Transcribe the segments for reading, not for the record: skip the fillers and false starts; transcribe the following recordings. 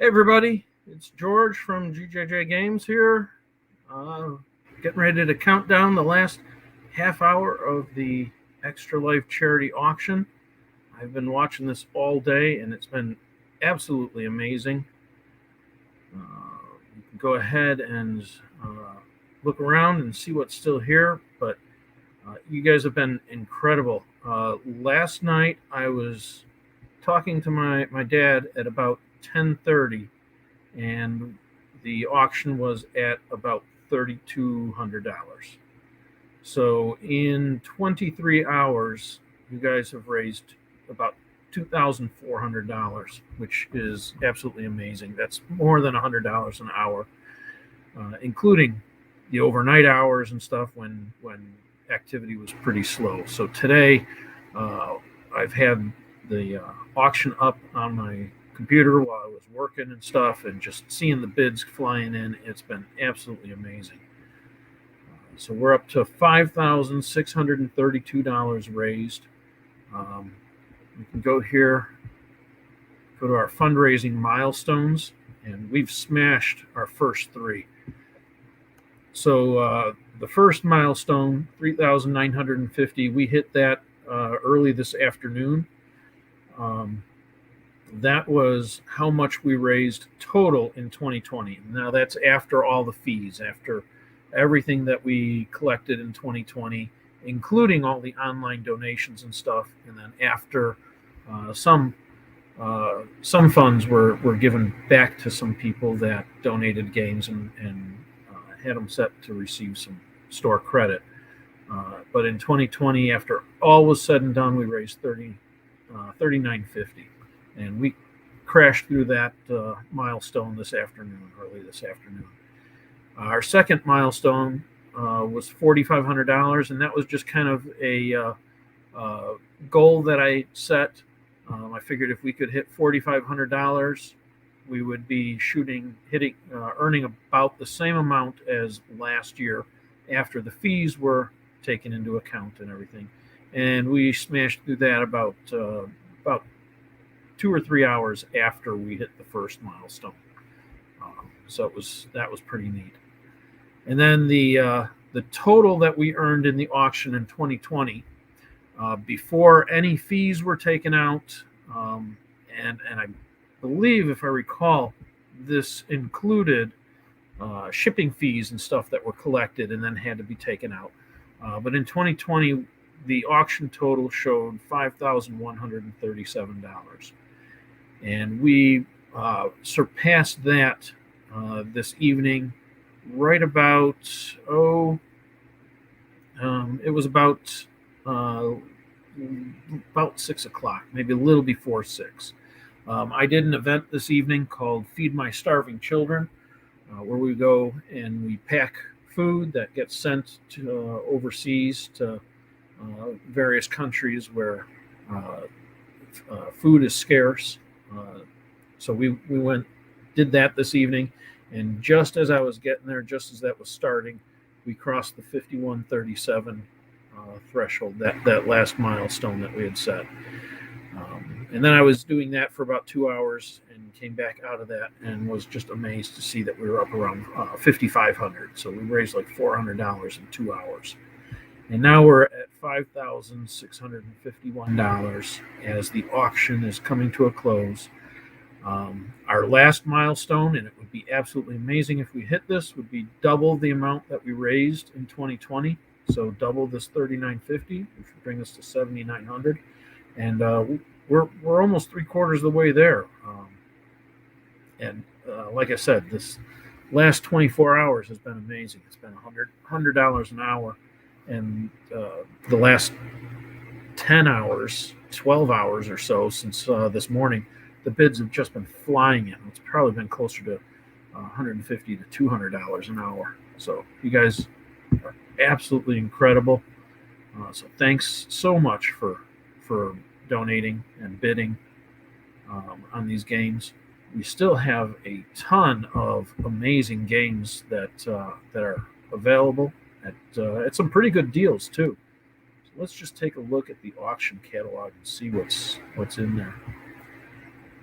Hey everybody, it's George from GJJ Games here, getting ready to count down the last half hour of the Extra Life charity auction. I've been watching this all day and it's been absolutely amazing. You can go ahead and look around and see what's still here, but you guys have been incredible. Last night I was talking to my dad at about 10:30, and the auction was at about $3,200. So in 23 hours, you guys have raised about $2,400, which is absolutely amazing. That's more than $100 an hour, including the overnight hours and stuff when activity was pretty slow. So today, I've had the auction up on my computer while I was working and stuff, and just seeing the bids flying in, it's been absolutely amazing. So we're up to $5,632 raised. We can go here, go to our fundraising milestones, and we've smashed our first three. So the first milestone, 3,950, we hit that early this afternoon. That was how much we raised total in 2020. Now that's after all the fees, after everything that we collected in 2020, including all the online donations and stuff, and then after some funds were given back to some people that donated games and had them set to receive some store credit. But in 2020, after all was said and done, we raised $39.50, and we crashed through that milestone early this afternoon. Our second milestone was $4,500, and that was just kind of a goal that I set. I figured if we could hit $4,500, we would be earning about the same amount as last year after the fees were taken into account and everything. And we smashed through that about 2 or 3 hours after we hit the first milestone. So that was pretty neat. And then the total that we earned in the auction in 2020, before any fees were taken out, and I believe, if I recall, this included shipping fees and stuff that were collected and then had to be taken out. But in 2020, the auction total showed $5,137. And we surpassed that this evening right about, it was about 6 o'clock, maybe a little before 6. I did an event this evening called Feed My Starving Children, where we go and we pack food that gets sent to overseas to various countries where food is scarce. So we did that this evening, and just as I was getting there, just as that was starting, we crossed the 5137 threshold, that last milestone that we had set. And then I was doing that for about 2 hours and came back out of that and was just amazed to see that we were up around $5,500. So we raised like $400 in 2 hours. And now we're at $5,651 as the auction is coming to a close. Our last milestone, and it would be absolutely amazing if we hit this, would be double the amount that we raised in 2020. So double this $3,950, which would bring us to $7,900. And we're almost 3/4 of the way there. And like I said, this last 24 hours has been amazing. It's been $100 an hour. And the last 10 hours, 12 hours or so since this morning, the bids have just been flying in. It's probably been closer to $150 to $200 an hour. So you guys are absolutely incredible. So thanks so much for donating and bidding on these games. We still have a ton of amazing games that are available at some pretty good deals too. So let's just take a look at the auction catalog and see what's in there.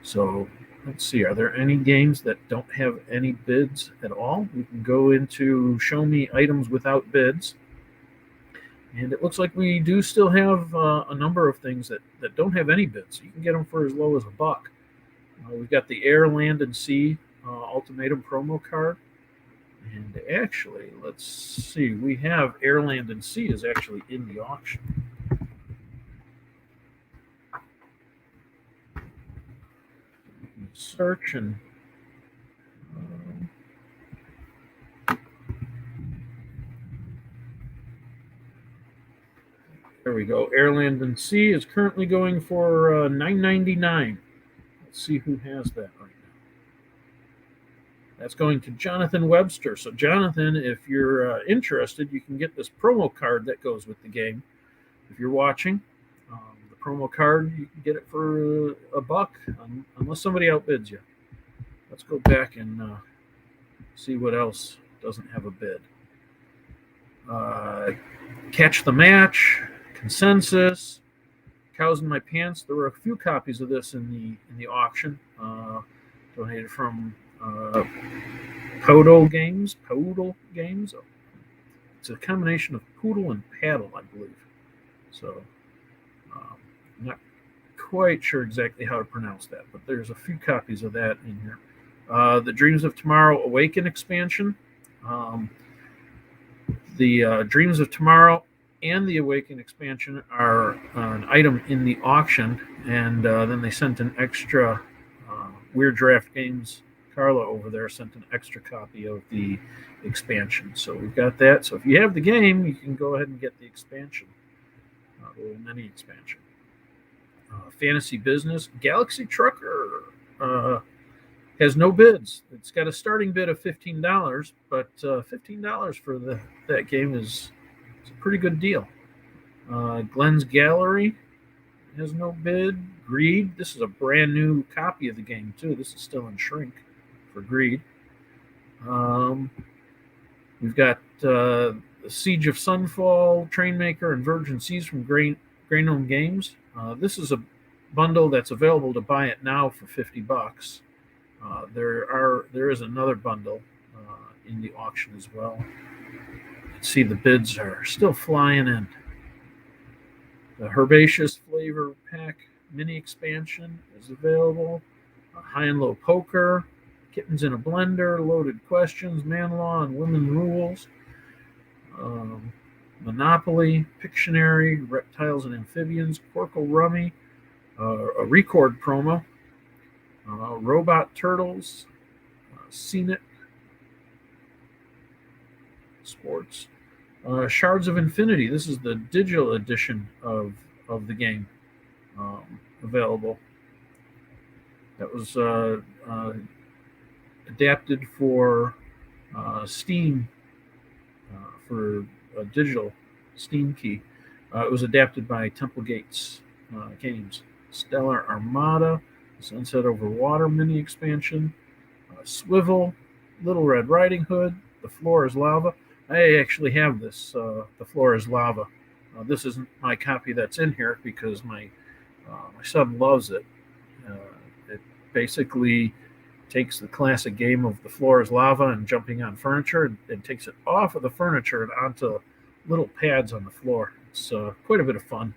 So Let's see, are there any games that don't have any bids at all? We can go into show me items without bids. And it looks like we do still have a number of things that don't have any bids. You can get them for as low as $1. We've got the Air, Land, and Sea Ultimatum promo card. And actually, let's see, we have Air, Land, and Sea is actually in the auction. Search and there we go. Air, Land, and Sea is currently going for $9.99. Let's see who has that right now. That's going to Jonathan Webster. So, Jonathan, if you're interested, you can get this promo card that goes with the game. If you're watching, the promo card, you can get it for $1, unless somebody outbids you. Let's go back and see what else doesn't have a bid. Catch the Match, Consensus, Cows in My Pants. There were a few copies of this in the auction, donated from Podal Games. It's a combination of poodle and paddle, I believe. So I'm not quite sure exactly how to pronounce that, but there's a few copies of that in here. The Dreams of Tomorrow Awaken expansion. The Dreams of Tomorrow and the Awaken expansion are an item in the auction, and then they sent an extra Weird Draft Games. Carla over there sent an extra copy of the expansion. So we've got that. So if you have the game, you can go ahead and get the expansion, the little mini expansion. Fantasy Business. Galaxy Trucker has no bids. It's got a starting bid of $15, but $15 for that game is a pretty good deal. Glenn's Gallery has no bid. Greed. This is a brand new copy of the game, too. This is still in shrink for Greed. We've got the Siege of Sunfall, Trainmaker, and Virgin Seas from Graynome Games. This is a bundle that's available to buy it now for $50. There is another bundle in the auction as well. You can see the bids are still flying in. The Herbaceous Flavor Pack mini expansion is available. High and Low Poker, Kittens in a Blender, Loaded Questions, Man Law and Women Rules, Monopoly, Pictionary, Reptiles and Amphibians, Porkle Rummy, a Record promo, Robot Turtles, Scenic Sports, Shards of Infinity. This is the digital edition of the game available. That was adapted for Steam, for a digital Steam key. It was adapted by Temple Gates Games. Stellar Armada, Sunset Over Water mini expansion, Swivel, Little Red Riding Hood, The Floor is Lava. I actually have this, The Floor is Lava. This isn't my copy that's in here because my son loves it. It basically takes the classic game of The Floor is Lava and jumping on furniture and takes it off of the furniture and onto little pads on the floor. It's quite a bit of fun.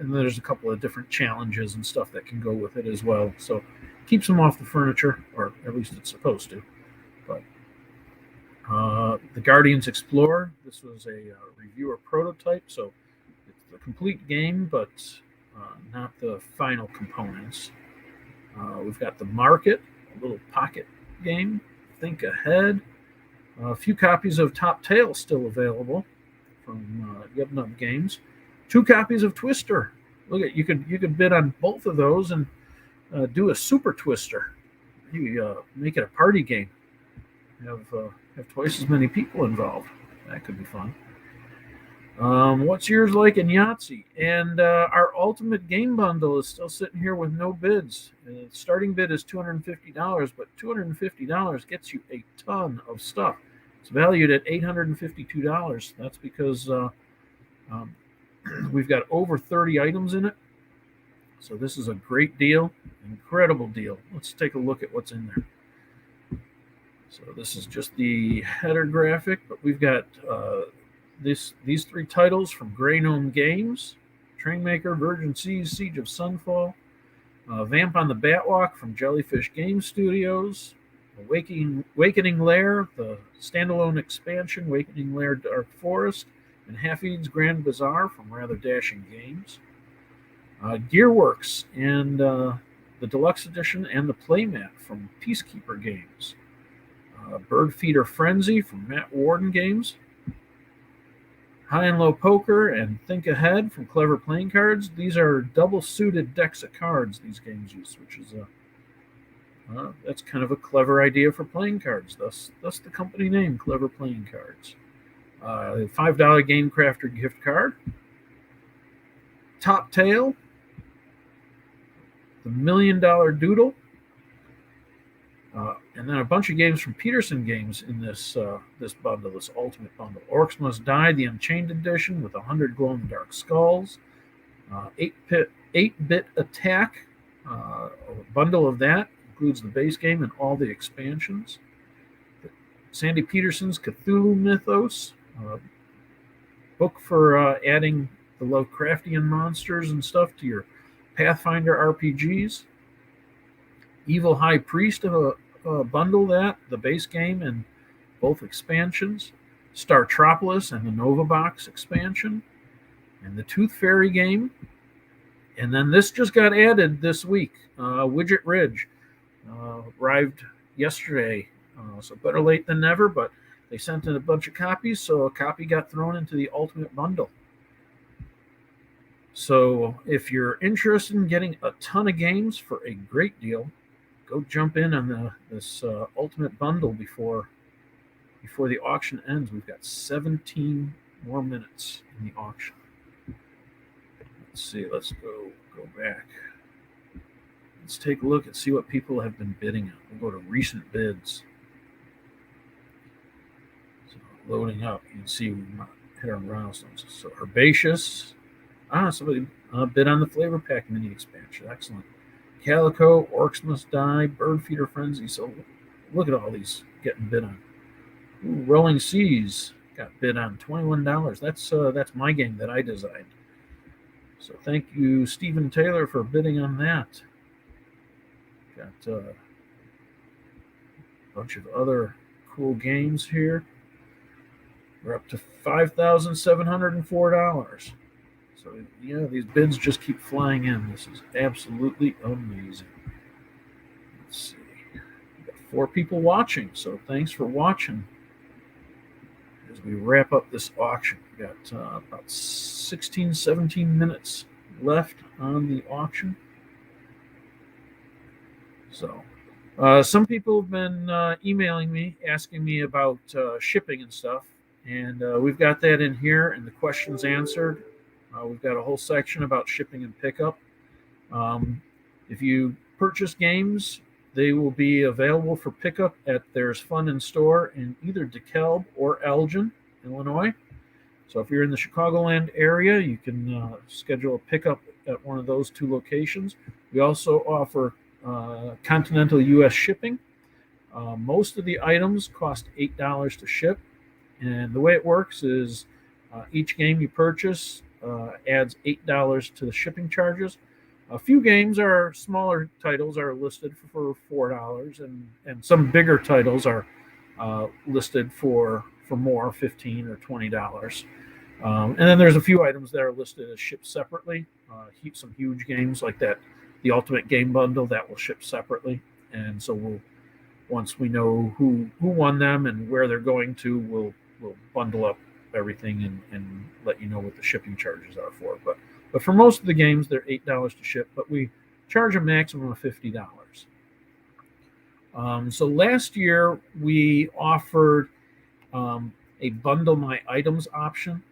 And there's a couple of different challenges and stuff that can go with it as well. So keeps them off the furniture, or at least it's supposed to. But the Guardians Explorer, this was a reviewer prototype, so it's the complete game, but not the final components. We've got the Market, a little pocket game, Think Ahead. A few copies of Top Tail still available from Yubnub Games. 2 copies of Twister. Look at you could bid on both of those and do a Super Twister. You make it a party game. Have twice as many people involved. That could be fun. What's yours like in Yahtzee? And our Ultimate Game Bundle is still sitting here with no bids. The starting bid is $250, but $250 gets you a ton of stuff. It's valued at $852. That's because we've got over 30 items in it. So this is a great deal, incredible deal. Let's take a look at what's in there. So this is just the header graphic, but we've got these 3 titles from Grey Gnome Games: Trainmaker, Virgin Seas, Siege of Sunfall; Vamp on the Batwalk from Jellyfish Game Studios; Awakening Lair, the standalone expansion, Awakening Lair Dark Forest; and Hafid's Grand Bazaar from Rather Dashing Games; Gearworks and the Deluxe Edition and the Playmat from Peacekeeper Games; Birdfeeder Frenzy from Matt Warden Games; High and Low Poker and Think Ahead from Clever Playing Cards. These are double-suited decks of cards these games use, which is that's kind of a clever idea for playing cards. Thus the company name, Clever Playing Cards. $5 Game Crafter gift card. Top Tail. The $1 Million Doodle. And then a bunch of games from Peterson Games in this bundle, this ultimate bundle. Orcs Must Die, the Unchained Edition with 100 glow-in-the-dark skulls. 8-Bit Attack, a bundle of that includes the base game and all the expansions. Sandy Peterson's Cthulhu Mythos, book for adding the Lovecraftian monsters and stuff to your Pathfinder RPGs. Evil High Priest, bundle that, the base game and both expansions. Startropolis and the Nova Box expansion. And the Tooth Fairy game. And then this just got added this week. Widget Ridge arrived yesterday. So better late than never, but they sent in a bunch of copies, so a copy got thrown into the Ultimate Bundle. So if you're interested in getting a ton of games for a great deal, go jump in on this Ultimate Bundle before the auction ends. We've got 17 more minutes in the auction. Let's see. Let's go back. Let's take a look and see what people have been bidding on. We'll go to recent bids. So loading up, you can see we hit our milestones. So Herbaceous. Somebody bid on the Flavor Pack mini expansion. Excellent. Calico, Orcs Must Die, Birdfeeder Frenzy. So look at all these getting bid on. Ooh, Rolling Seas got bid on $21. That's my game that I designed. So thank you, Stephen Taylor, for bidding on that. Got a bunch of other cool games here. We're up to $5,704. So, yeah, these bids just keep flying in. This is absolutely amazing. Let's see. We've got 4 people watching, so thanks for watching. As we wrap up this auction, we've got about 16, 17 minutes left on the auction. So, some people have been emailing me, asking me about shipping and stuff, and we've got that in here and the questions answered. We've got a whole section about shipping and pickup. If you purchase games, they will be available for pickup at There's Fun in Store in either DeKalb or Elgin, Illinois. So if you're in the Chicagoland area, you can schedule a pickup at one of those 2 locations. We also offer Continental Us Shipping. Most of the items cost $8 to ship. And the way it works is each game you purchase adds $8 to the shipping charges. A few games are smaller titles are listed for $4, and some bigger titles are listed for more, $15 or $20. And then there's a few items that are listed as shipped separately. Some huge games like that, the Ultimate Game Bundle, that will ship separately. And so once we know who won them and where they're going to, we'll bundle up everything and let you know what the shipping charges are for. But for most of the games, they're $8 to ship, but we charge a maximum of $50. So last year we offered a bundle my items option,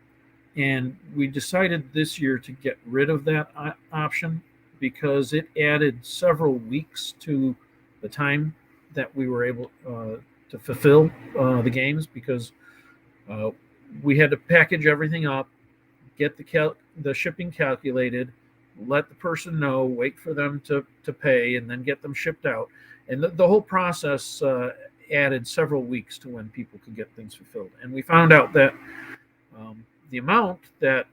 and we decided this year to get rid of that option because it added several weeks to the time that we were able to fulfill the games, because we had to package everything up, get the shipping calculated, let the person know, wait for them to pay, and then get them shipped out. And the whole process added several weeks to when people could get things fulfilled. And we found out that the amount that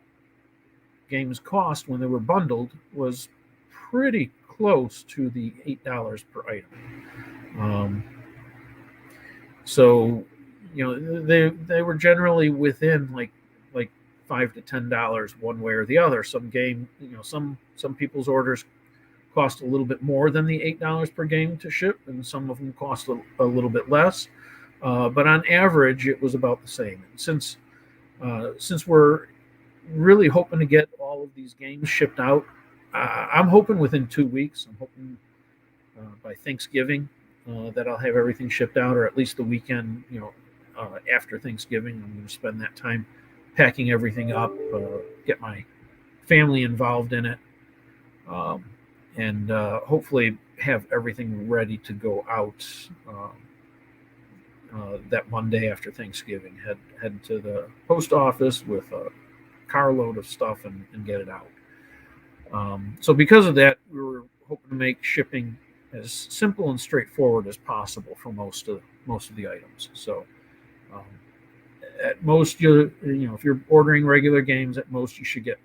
games cost when they were bundled was pretty close to the $8 per item. So, they were generally within like $5 to $10 one way or the other. Some people's orders cost a little bit more than the $8 per game to ship, and some of them cost a little bit less. But on average, it was about the same. And since we're really hoping to get all of these games shipped out, I'm hoping within 2 weeks. I'm hoping by Thanksgiving that I'll have everything shipped out, or at least the weekend, after Thanksgiving. I'm going to spend that time packing everything up, get my family involved in it, and hopefully have everything ready to go out that Monday after Thanksgiving. Head to the post office with a carload of stuff and get it out. So because of that, we were hoping to make shipping as simple and straightforward as possible for most of the items. So at most, if you're ordering regular games, at most you should get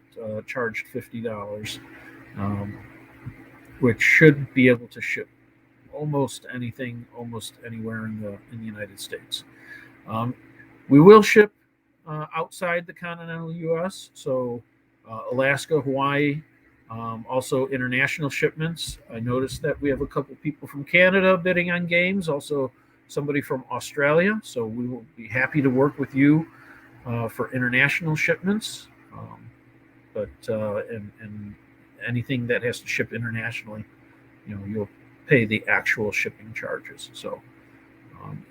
charged $50, which should be able to ship almost anything, almost anywhere in the United States. We will ship outside the continental U.S., so Alaska, Hawaii, also international shipments. I noticed that we have a couple people from Canada bidding on games, also somebody from Australia, so we will be happy to work with you for international shipments. And anything that has to ship internationally, you'll pay the actual shipping charges. So,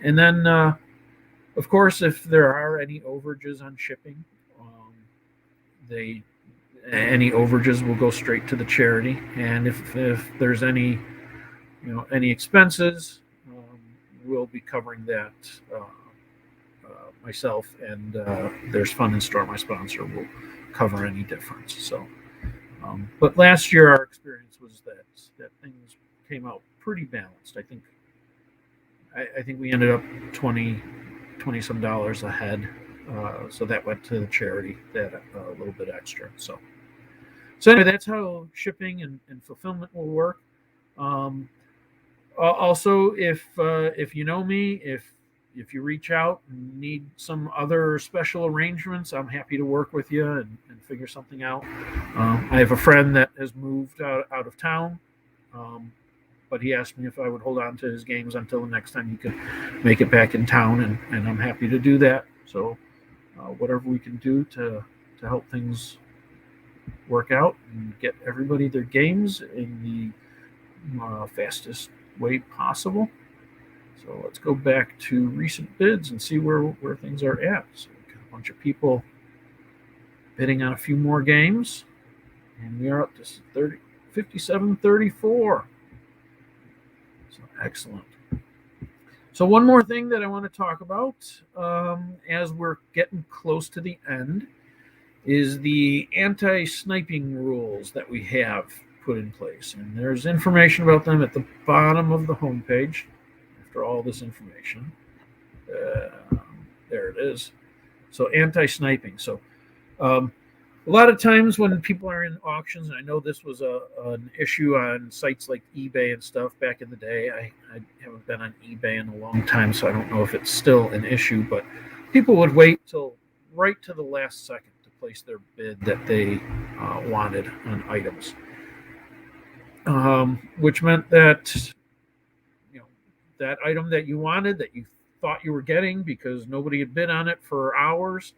and then, of course, if there are any overages on shipping, any overages will go straight to the charity. And if there's any expenses, we'll be covering that myself, and there's Fund and Store, my sponsor, will cover any difference. So, but last year our experience was that things came out pretty balanced. I think we ended up 20 some dollars ahead, so that went to the charity, that a little bit extra. So anyway, that's how shipping and fulfillment will work. Also, if you know me, if you reach out and need some other special arrangements, I'm happy to work with you and figure something out. I have a friend that has moved out of town, but he asked me if I would hold on to his games until the next time he could make it back in town, and I'm happy to do that. So whatever we can do to help things work out and get everybody their games in the fastest way possible. So let's go back to recent bids and see where things are at. So we've got a bunch of people bidding on a few more games, and we are up to 57.34. So excellent. So one more thing that I want to talk about as we're getting close to the end is the anti-sniping rules that we have put in place. And there's information about them at the bottom of the homepage after all this information. There it is. So anti-sniping. So a lot of times when people are in auctions, and I know this was an issue on sites like eBay and stuff back in the day. I haven't been on eBay in a long time, so I don't know if it's still an issue, but people would wait till right to the last second to place their bid that they wanted on items, which meant that that item that you wanted, that you thought you were getting because nobody had bid on it for hours,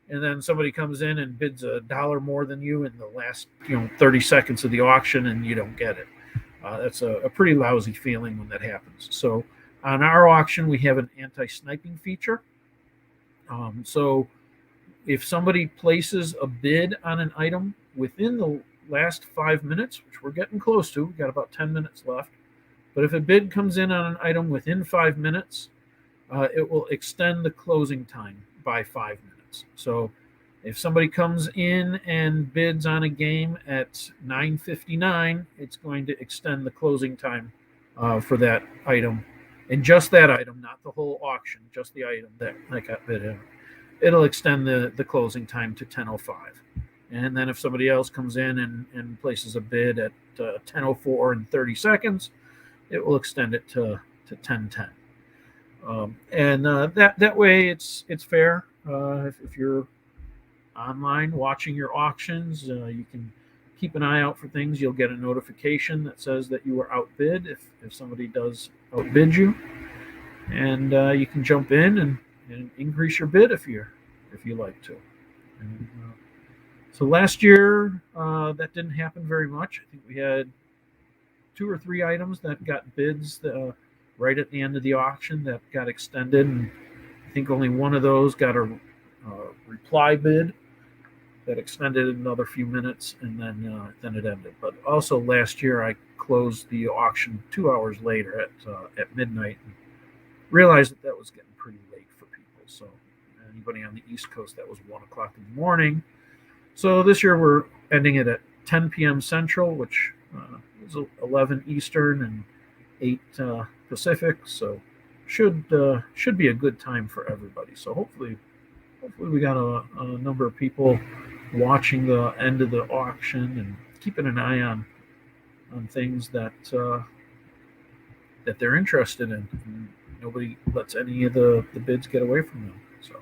and then somebody comes in and bids $1 more than you in the last 30 seconds of the auction, and you don't get it. That's a pretty lousy feeling when that happens. So on our auction, we have an anti-sniping feature. So if somebody places a bid on an item within the last 5 minutes, which we're getting close to, we've got about 10 minutes left, but if a bid comes in on an item within 5 minutes, it will extend the closing time by 5 minutes. So If somebody comes in and bids on a game at 9:59, it's going to extend the closing time for that item, and just that item, not the whole auction, just the item that got bid in. It'll extend the closing time to 10:05. And then if somebody else comes in and places a bid at 10:04 and 30 seconds, it will extend it to 10:10. And that way it's fair. If you're online watching your auctions, you can keep an eye out for things. You'll get a notification that says that you were outbid if somebody does outbid you, and you can jump in and increase your bid if you like to. And, so last year that didn't happen very much. I think we had 2 or 3 items that got bids right at the end of the auction that got extended, and I think only one of those got a reply bid that extended another few minutes, and then it ended. But also last year I closed the auction 2 hours later at midnight, and realized that was getting pretty late for people. So anybody on the East Coast, that was 1 o'clock in the morning. So this year we're ending it at 10 p.m. Central, which is 11 Eastern and 8 Pacific. So should be a good time for everybody. So hopefully we got a number of people watching the end of the auction and keeping an eye on things that they're interested in. And nobody lets any of the bids get away from them. So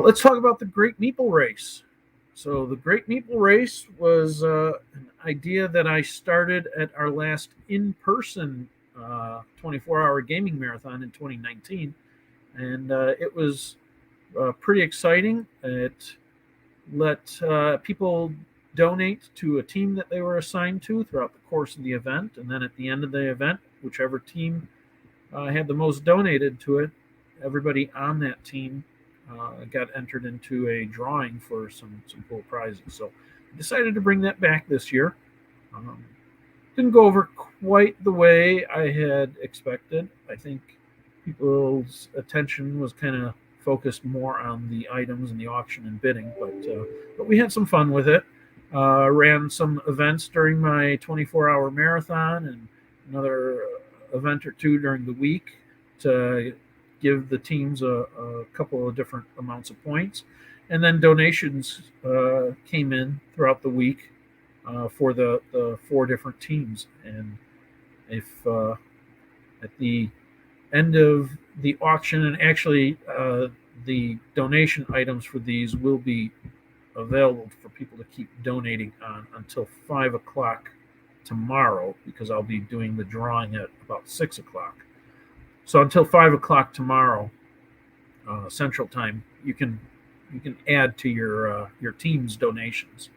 let's talk about the Great Meeple Race. So the Great Meeple Race was an idea that I started at our last in-person 24-hour gaming marathon in 2019. And it was pretty exciting. It let people donate to a team that they were assigned to throughout the course of the event. And then at the end of the event, whichever team had the most donated to it, everybody on that team got entered into a drawing for some cool prizes. So I decided to bring that back this year. Didn't go over quite the way I had expected. I think people's attention was kind of focused more on the items and the auction and bidding, but we had some fun with it. Ran some events during my 24-hour marathon and another event or two during the week to give the teams a couple of different amounts of points. And then donations came in throughout the week for the 4 different teams. And if at the end of the auction, and actually the donation items for these will be available for people to keep donating on until 5 o'clock tomorrow, because I'll be doing the drawing at about 6 o'clock. So until 5 o'clock tomorrow, Central Time, you can add to your team's donations,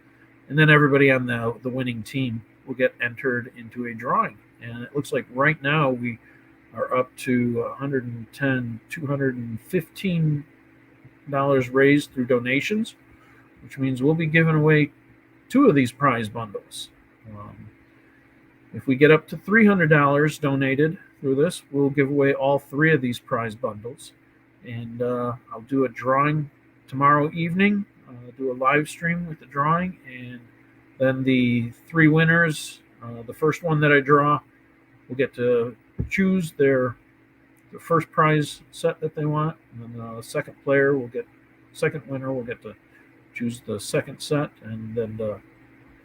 and then everybody on the winning team will get entered into a drawing. And it looks like right now we are up to $215 raised through donations, which means we'll be giving away 2 of these prize bundles. If we get up to $300 donated through this, we'll give away all 3 of these prize bundles. And I'll do a drawing tomorrow evening, do a live stream with the drawing, and then the 3 winners, the first one that I draw, will get to choose the first prize set that they want, and then the second winner will get to choose the second set, and then the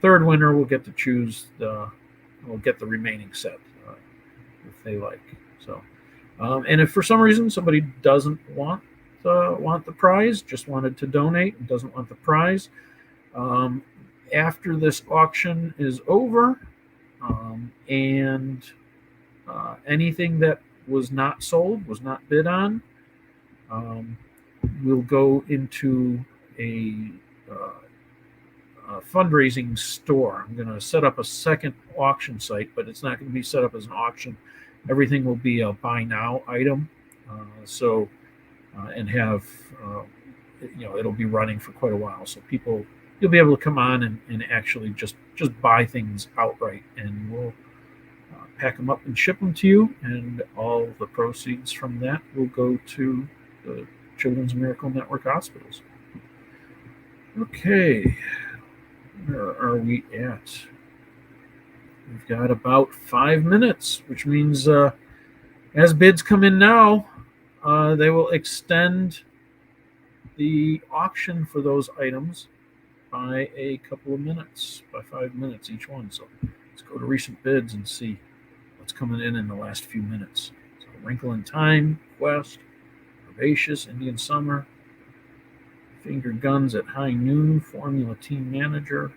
third winner will get to choose will get the remaining set if they like. So, and if for some reason somebody doesn't want the prize, just wanted to donate and doesn't want the prize, after this auction is over, and anything that was not sold, was not bid on, will go into a fundraising store. I'm going to set up a second auction site, but it's not going to be set up as an auction. Everything will be a buy now item. And have, it'll be running for quite a while. So you'll be able to come on and actually just buy things outright, and we'll pack them up and ship them to you. And all the proceeds from that will go to the Children's Miracle Network hospitals. Okay, where are we at? We've got about 5 minutes, which means as bids come in now, they will extend the auction for those items by a couple of minutes, by 5 minutes each one. So let's go to recent bids and see what's coming in the last few minutes. So Wrinkle in Time, Quest, Herbaceous, Indian Summer, Finger Guns at High Noon, Formula Team Manager.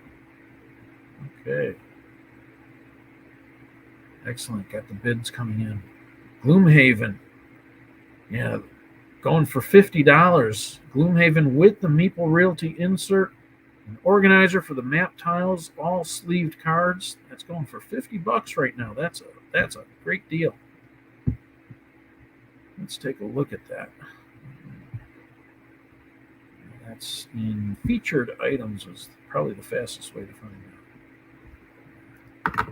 Okay. Excellent. Got the bids coming in. Gloomhaven. Yeah, going for $50. Gloomhaven with the Meeple Realty insert, an organizer for the map tiles, all sleeved cards. That's going for $50 right now. That's a great deal. Let's take a look at that. That's in featured items, is probably the fastest way to find out.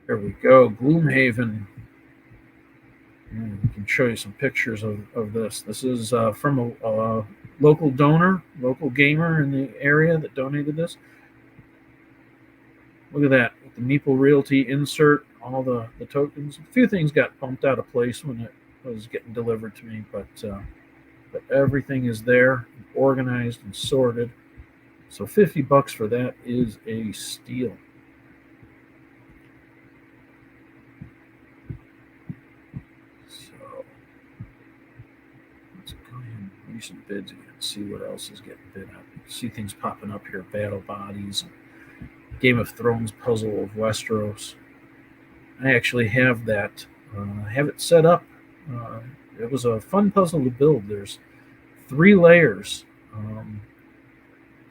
There we go. Gloomhaven. We can show you some pictures of this. This is from a local donor, local gamer in the area that donated this. Look at that. The Meeple Realty insert, all the tokens. A few things got bumped out of place when it was getting delivered to me, but everything is there, organized and sorted. So $50 for that is a steal. So let's go ahead and recent bids again, see what else is getting bid up. You can see things popping up here: Battle Bodies, Game of Thrones Puzzle of Westeros. I actually have that. Have it set up. It was a fun puzzle to build. There's 3 layers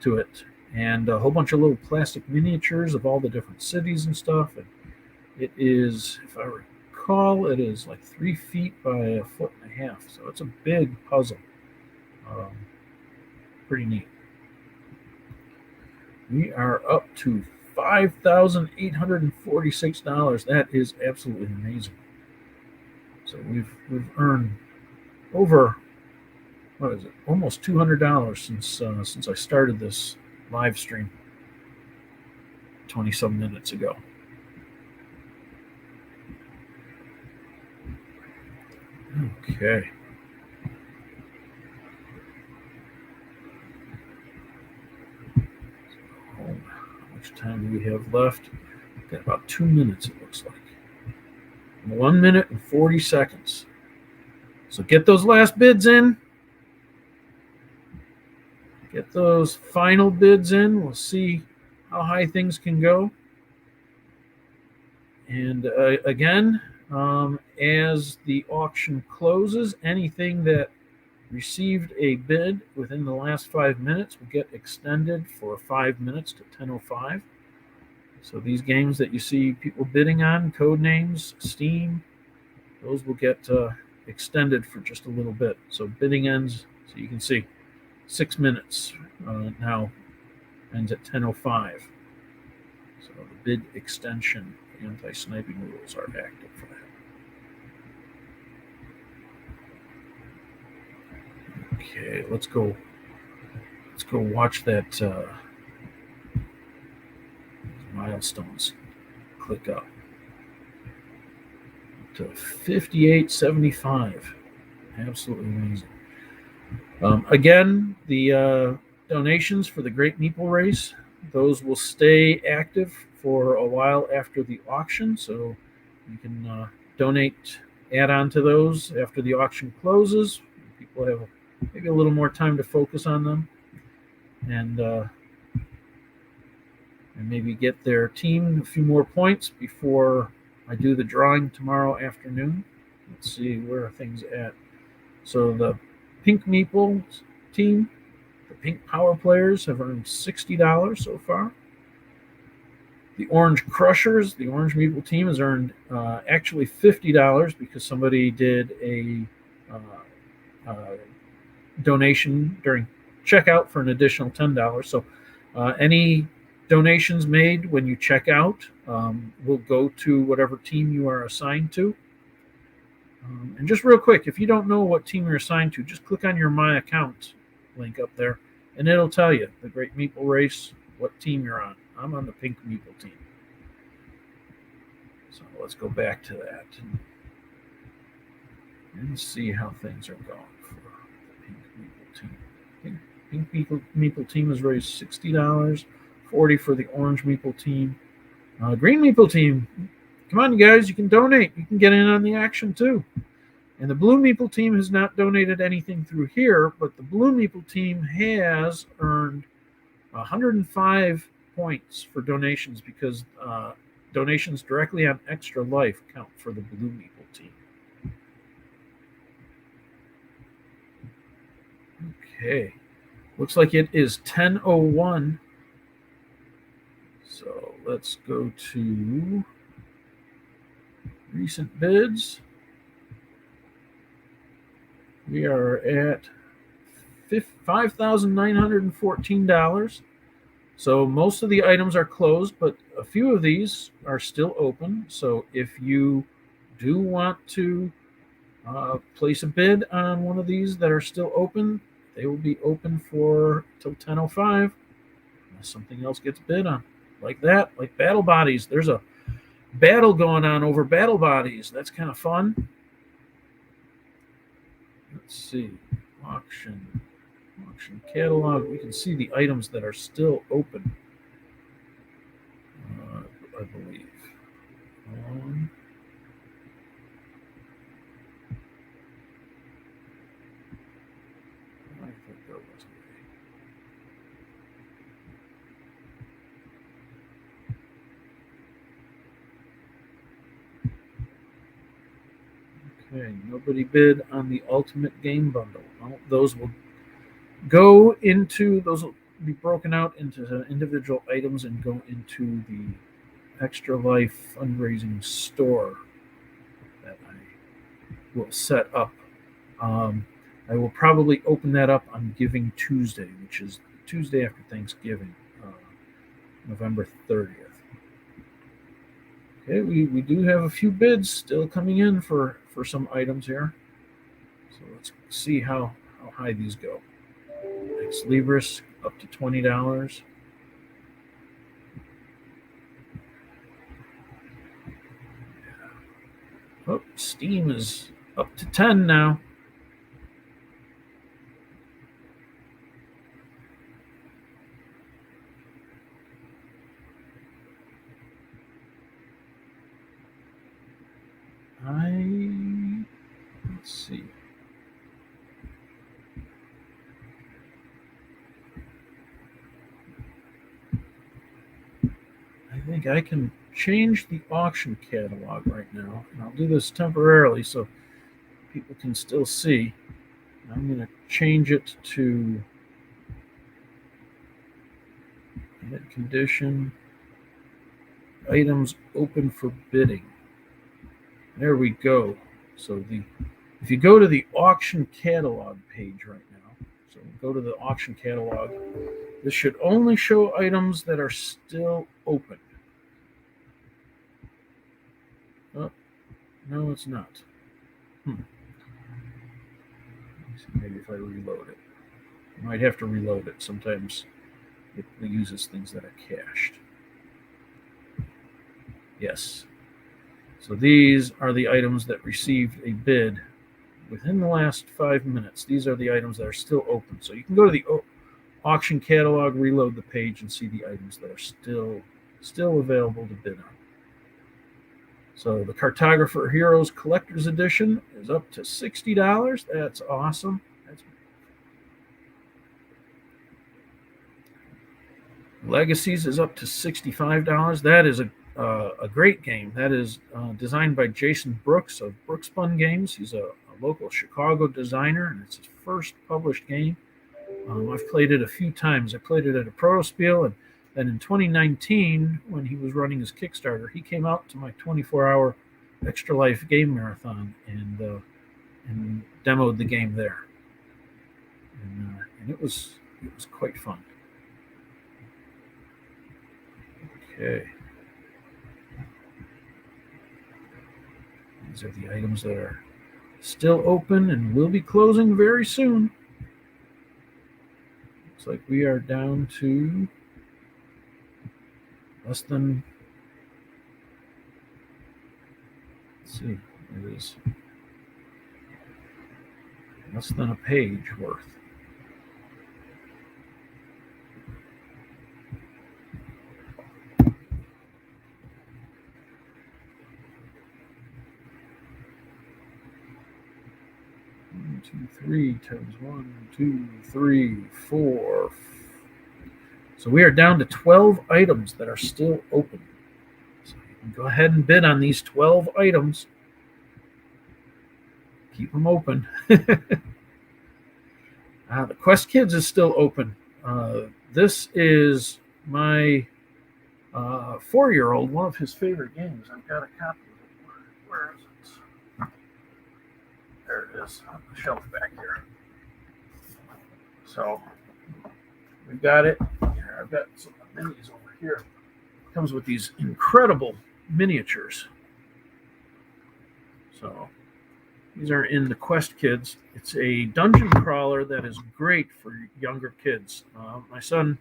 to it, and a whole bunch of little plastic miniatures of all the different cities and stuff. And it is, if I recall, it is like 3 feet by 1.5 feet. So it's a big puzzle. Pretty neat. We are up to $5,846. That is absolutely amazing. So we've earned over, what is it, almost $200 since I started this live stream 20 some minutes ago. Okay. How much time do we have left? We've got about 2 minutes, it looks like. 1 minute and 40 seconds. So get those last bids in. Get those final bids in. We'll see how high things can go. And again, as the auction closes, anything that received a bid within the last 5 minutes will get extended for 5 minutes to 10:05. So these games that you see people bidding on, Codenames, Steam, those will get extended for just a little bit. So bidding ends, so you can see 6 minutes now, ends at 10:05. So the bid extension, anti-sniping rules are active for that. Okay, let's go watch that milestones click up to 58.75. Absolutely amazing. Again, the donations for the Great Meeple Race, those will stay active for a while after the auction, so you can donate, add on to those after the auction closes. People have maybe a little more time to focus on them, and maybe get their team a few more points before I do the drawing tomorrow afternoon. Let's see where things at. So the Pink Meeple team, the Pink Power players, have earned $60 so far. The Orange Crushers, the Orange Meeple team, has earned actually $50 because somebody did a donation during checkout for an additional $10. So any donations made when you check out will go to whatever team you are assigned to. And just real quick, if you don't know what team you're assigned to, just click on your My Account link up there, and it'll tell you the Great Meeple Race, what team you're on. I'm on the pink Meeple team. So let's go back to that and see how things are going for the pink Meeple team. Pink Meeple team has raised $60, $40 for the orange Meeple team. Green Meeple team, come on, you guys, you can donate. You can get in on the action too. And the blue Meeple team has not donated anything through here, but the blue Meeple team has earned 105 points for donations because donations directly on Extra Life count for the blue Meeple team. Okay, looks like it is 10:01. So let's go to recent bids. We are at $5,914. So most of the items are closed, but a few of these are still open. So if you do want to place a bid on one of these that are still open, they will be open for till 10:05 unless something else gets bid on. Like that, like battle bodies. There's a battle going on over battle bodies. That's kind of fun. Let's see. Auction catalog. We can see the items that are still open, I believe. I think there was Okay, nobody bid on the Ultimate Game Bundle. Well, those will be broken out into individual items and go into the Extra Life fundraising store that I will set up. I will probably open that up on Giving Tuesday, which is Tuesday after Thanksgiving, November 30th. Okay, we do have a few bids still coming in for some items here. So let's see how high these go. Ex Libris up to $20. Oh, Steam is up to 10 now. Let's see. I think I can change the auction catalog right now, and I'll do this temporarily so people can still see. I'm going to change it to edit condition, items open for bidding. There we go. So if you go to the auction catalog page right now, so go to the auction catalog, this should only show items that are still open. Oh, no, it's not. Maybe if I reload it. I might have to reload it. Sometimes it uses things that are cached. Yes. So these are the items that received a bid within the last 5 minutes. These are the items that are still open. So you can go to the auction catalog, reload the page, and see the items that are still available to bid on. So the Cartographer Heroes Collector's Edition is up to $60. That's awesome. Legacies is up to $65. That is a great game. That is designed by Jason Brooks of Brooks Fun Games. He's a local Chicago designer, and it's his first published game. I've played it a few times. I played it at a Proto Spiel, and then in 2019, when he was running his Kickstarter, he came out to my 24-hour Extra Life game marathon and demoed the game there, and it was quite fun. Okay. These are the items that are still open and will be closing very soon. Looks like we are down to less than, let's see, it is less than a page worth. One, two, three times 1, 2, 3, 4. So we are down to 12 items that are still open. So you can go ahead and bid on these 12 items. Keep them open. The Quest Kids is still open. This is my 4-year-old, one of his favorite games. I've got a copy of it. Where is it? There it is on the shelf back here. So we've got it. Here, I've got some minis over here. It comes with these incredible miniatures. So these are in the Quest Kids. It's a dungeon crawler that is great for younger kids. My son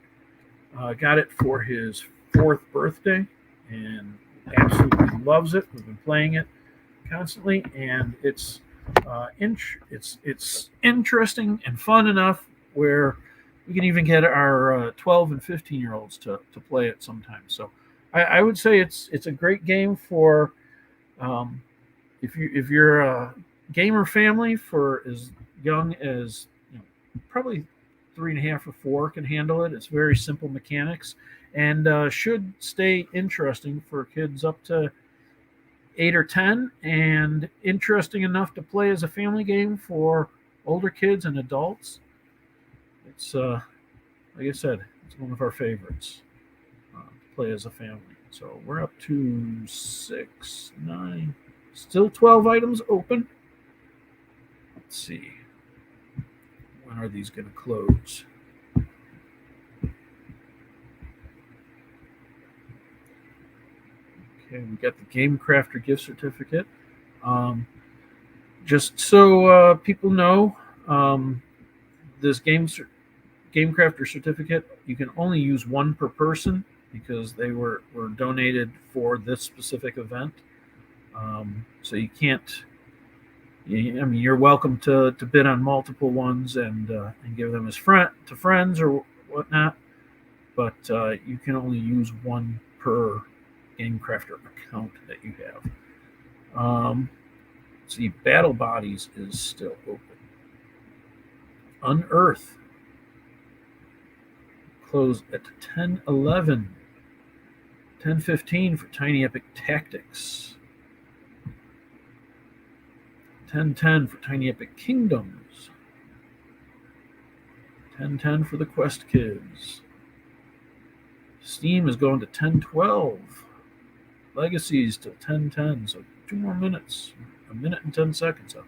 got it for his 4th birthday and absolutely loves it. We've been playing it constantly, and it's interesting and fun enough where we can even get our 12 and 15-year-olds to play it sometimes. So I would say it's a great game for if you're a gamer family for as young as probably 3.5 or 4 can handle it. It's very simple mechanics and should stay interesting for kids up to 8 or 10, and interesting enough to play as a family game for older kids and adults. It's like I said, it's one of our favorites to play as a family. So we're up to 6, 9, still 12 items open. Let's see. When are these going to close? Okay, we got the Game Crafter gift certificate. Just so people know, this Game Crafter certificate, you can only use one per person because they were donated for this specific event. So you can't. I mean, you're welcome to bid on multiple ones and give them as to friends or whatnot, but you can only use one per Game Crafter account that you have. Let's see, Battle Bodies is still open. Unearth closed at 10:11. 10:15 for Tiny Epic Tactics. 10:10 for Tiny Epic Kingdoms. 10:10 for the Quest Kids. Steam is going to 10:12. Legacies to 10:10, so 2 more minutes. 1 minute and 10 seconds on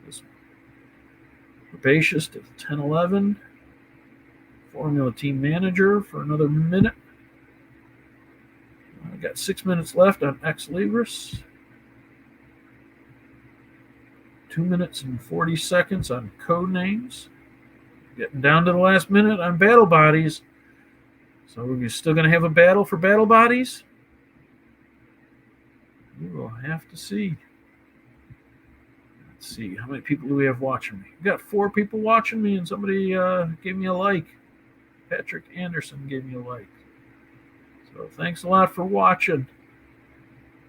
this one. Herbaceous to 10:11. Formula Team Manager for another minute. I got 6 minutes left on Ex Libris. 2 minutes and 40 seconds on Code Names. Getting down to the last minute on Battle Bodies. So we're still going to have a battle for Battle Bodies? We will have to see. Let's see, how many people do we have watching me? We got 4 people watching me, and somebody gave me a like. Patrick Anderson gave me a like. So thanks a lot for watching.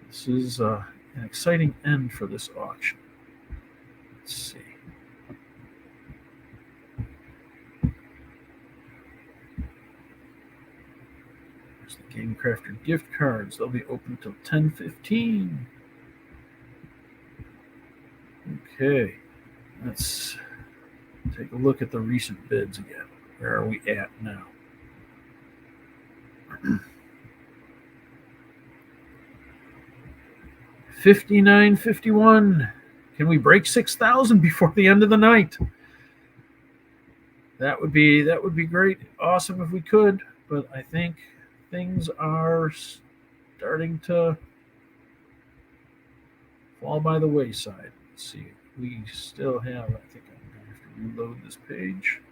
This is an exciting end for this auction. Let's see. There's the Game Crafter gift cards. They'll be open until 10:15. Okay, let's take a look at the recent bids again. Where are we at now? $59.51. Can we break 6,000 before the end of the night? That would be great. Awesome if we could, but I think things are starting to fall by the wayside. Let's see. We still have, I think I'm going to have to reload this page.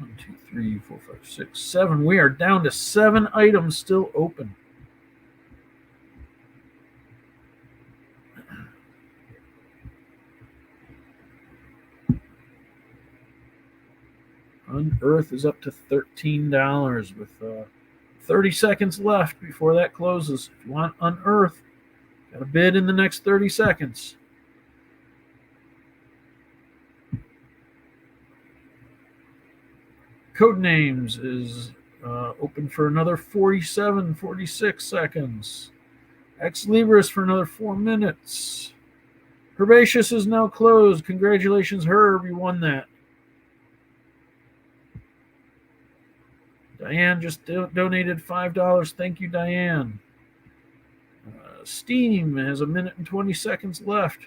1, 2, 3, 4, 5, 6, 7. We are down to 7 items still open. Unearth is up to $13 with 30 seconds left before that closes. If you want Unearth, got to bid in the next 30 seconds. Codenames is open for another 47, 46 seconds. Ex Libris for another 4 minutes. Herbaceous is now closed. Congratulations, Herb. You won that. Diane just donated $5. Thank you, Diane. Steam has 1 minute and 20 seconds left.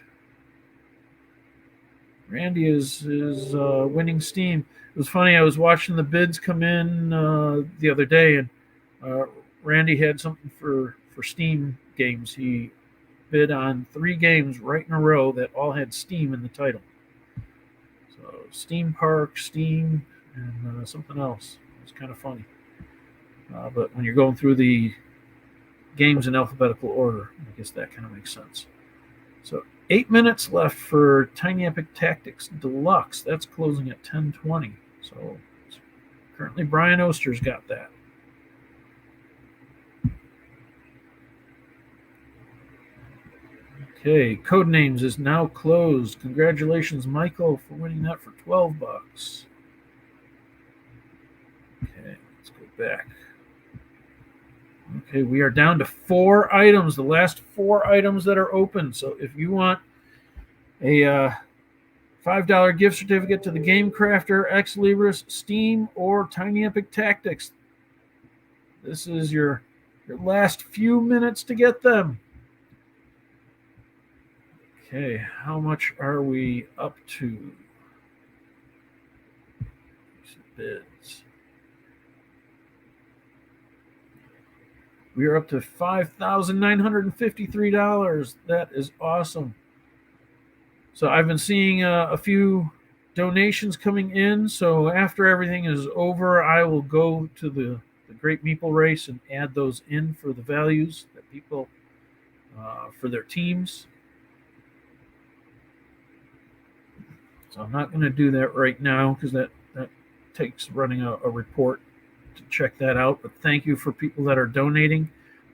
Randy is winning Steam. It was funny. I was watching the bids come in the other day, and Randy had something for Steam games. He bid on 3 games right in a row that all had Steam in the title. So Steam Park, Steam, and something else. It's kind of funny. But when you're going through the games in alphabetical order, I guess that kind of makes sense. So 8 minutes left for Tiny Epic Tactics Deluxe. That's closing at 10:20. So currently Brian Oster's got that. Okay, Codenames is now closed. Congratulations, Michael, for winning that for $12. Okay, let's go back. Okay, we are down to 4 items, the last 4 items that are open. So if you want a $5 gift certificate to the Game Crafter, Ex Libris, Steam, or Tiny Epic Tactics, this is your last few minutes to get them. Okay, how much are we up to? Bids. We are up to $5,953. That is awesome. So I've been seeing a few donations coming in. So after everything is over, I will go to the Great Meeple Race and add those in for the values that people for their teams. So I'm not going to do that right now because that takes running a report to check that out. But thank you for people that are donating.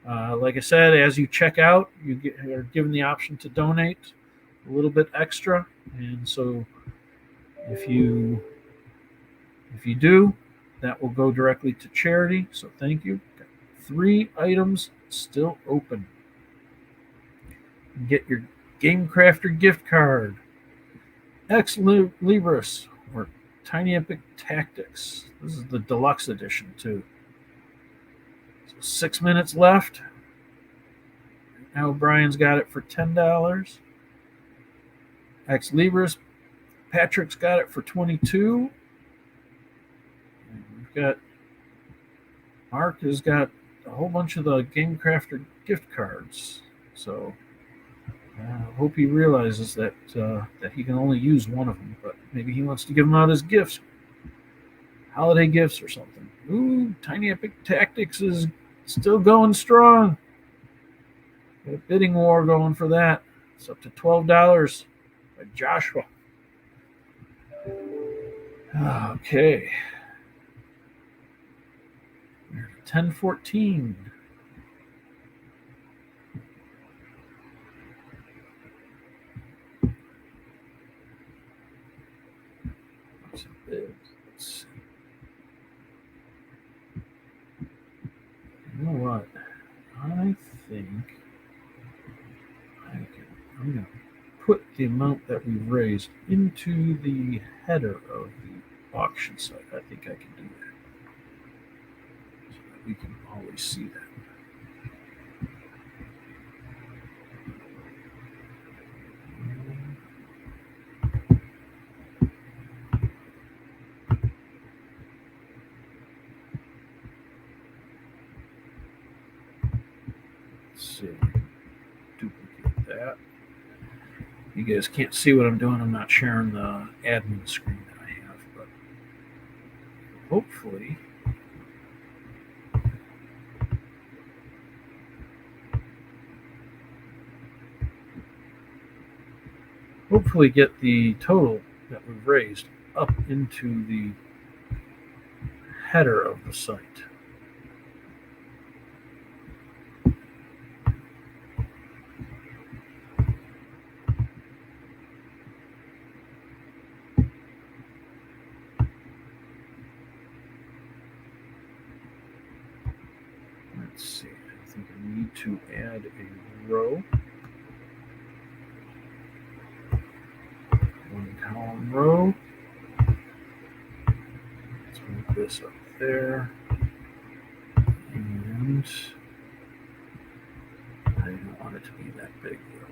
Like I said, as you check out, you're given the option to donate a little bit extra, and so if you do, that will go directly to charity. So thank you. Got 3 items still open. Get your Game Crafter gift card, Ex Libris, or Tiny Epic Tactics. This is the deluxe edition too. So 6 minutes left. Now Brian's got it for $10. Ex Libris, Patrick's got it for $22. And we've got Mark has got a whole bunch of the Game Crafter gift cards. So I hope he realizes that he can only use one of them, but maybe he wants to give them out as gifts, holiday gifts or something. Ooh, Tiny Epic Tactics is still going strong. Got a bidding war going for that. It's up to $12 by Joshua. Okay. We're at 10:14. Let's see. You know what? I think I'm going to put the amount that we raised into the header of the auction site. I think I can do that. So that we can always see that. Let's see. Duplicate that. You guys can't see what I'm doing. I'm not sharing the admin screen that I have, but hopefully get the total that we've raised up into the header of the site. Let's see, I think I need to add a row. One column row. Let's move this up there. And I don't want it to be that big though.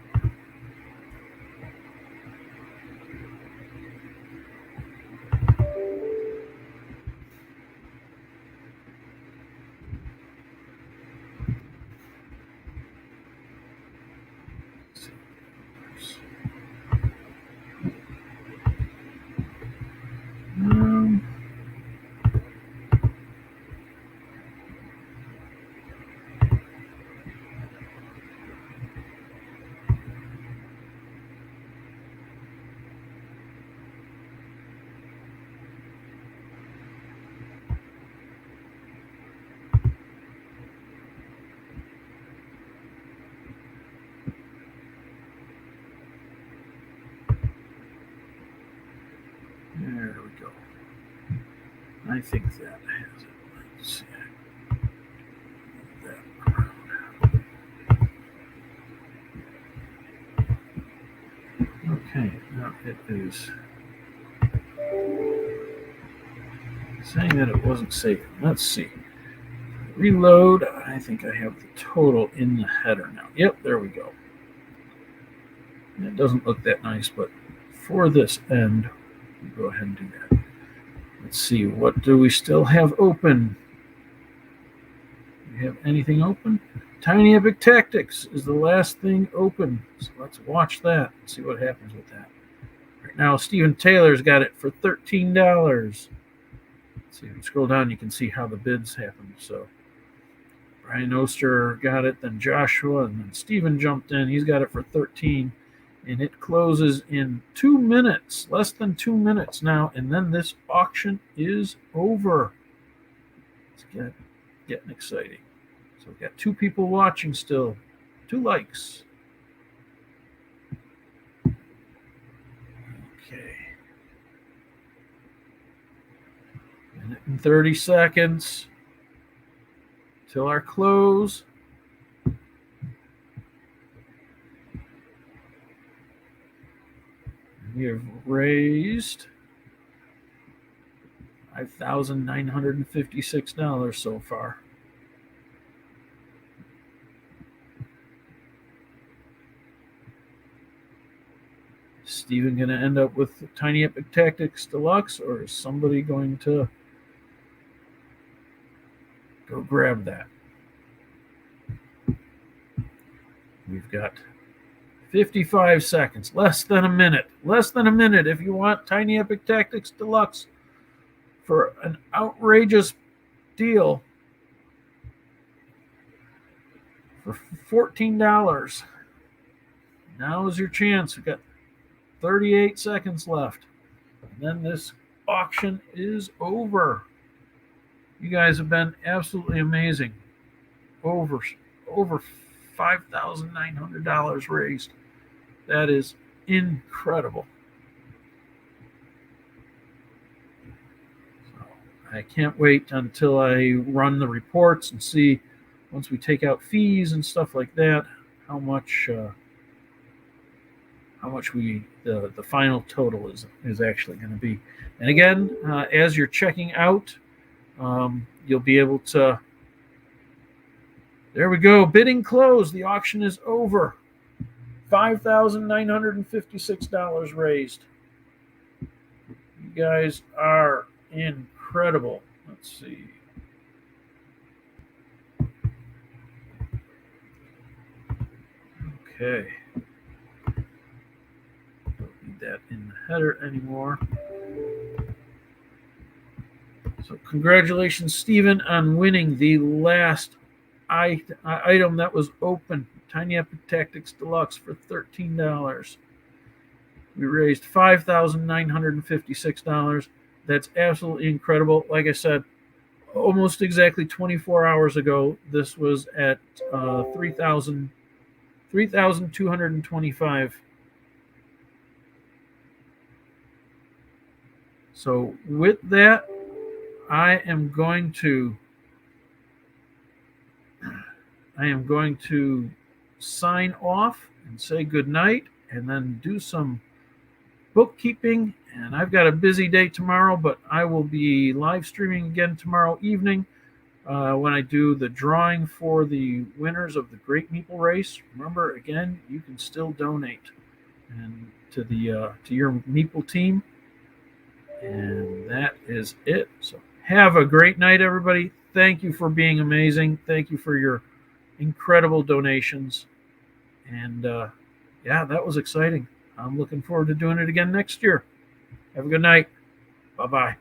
There we go. I think that has it. Let's see. That around. Okay, now it is saying that it wasn't saving. Let's see. Reload. I think I have the total in the header now. Yep, there we go. It doesn't look that nice, but for this end, we'll go ahead and do that. Let's see, what do we still have open? Do we have anything open? Tiny Epic Tactics is the last thing open. So let's watch that and see what happens with that. Right now, Stephen Taylor's got it for $13. Let's see, if you scroll down, you can see how the bids happened. So Brian Oster got it, then Joshua, and then Stephen jumped in. He's got it for 13, and it closes in 2 minutes, less than 2 minutes now, and then this auction is over. It's getting exciting. So we've got 2 people watching still, 2 likes. Okay. Minute and 30 seconds till our close. We have raised $5,956 so far. Is Steven going to end up with Tiny Epic Tactics Deluxe, or is somebody going to go grab that? We've got 55 seconds, less than a minute. Less than a minute if you want Tiny Epic Tactics Deluxe for an outrageous deal for $14. Now is your chance. We've got 38 seconds left. And then this auction is over. You guys have been absolutely amazing. Over $5,900 raised. That is incredible. So I can't wait until I run the reports and see, once we take out fees and stuff like that, how much the final total is actually going to be. And again, as you're checking out, you'll be able to. There we go. Bidding closed. The auction is over. $5,956 raised. You guys are incredible. Let's see. Okay. Don't need that in the header anymore. So So congratulations, Stephen, on winning the last item that was open, Tiny Epic Tactics Deluxe, for $13. We raised $5,956. That's absolutely incredible. Like I said, almost exactly 24 hours ago, this was at 3,225. So with that, I am going to sign off and say good night, and then do some bookkeeping. And I've got a busy day tomorrow, but I will be live streaming again tomorrow evening when I do the drawing for the winners of the Great Meeple Race. Remember, again, you can still donate and to your Meeple team. And that is it. So have a great night, everybody. Thank you for being amazing. Thank you for your incredible donations. And yeah, that was exciting. I'm looking forward to doing it again next year. Have a good night. Bye-bye.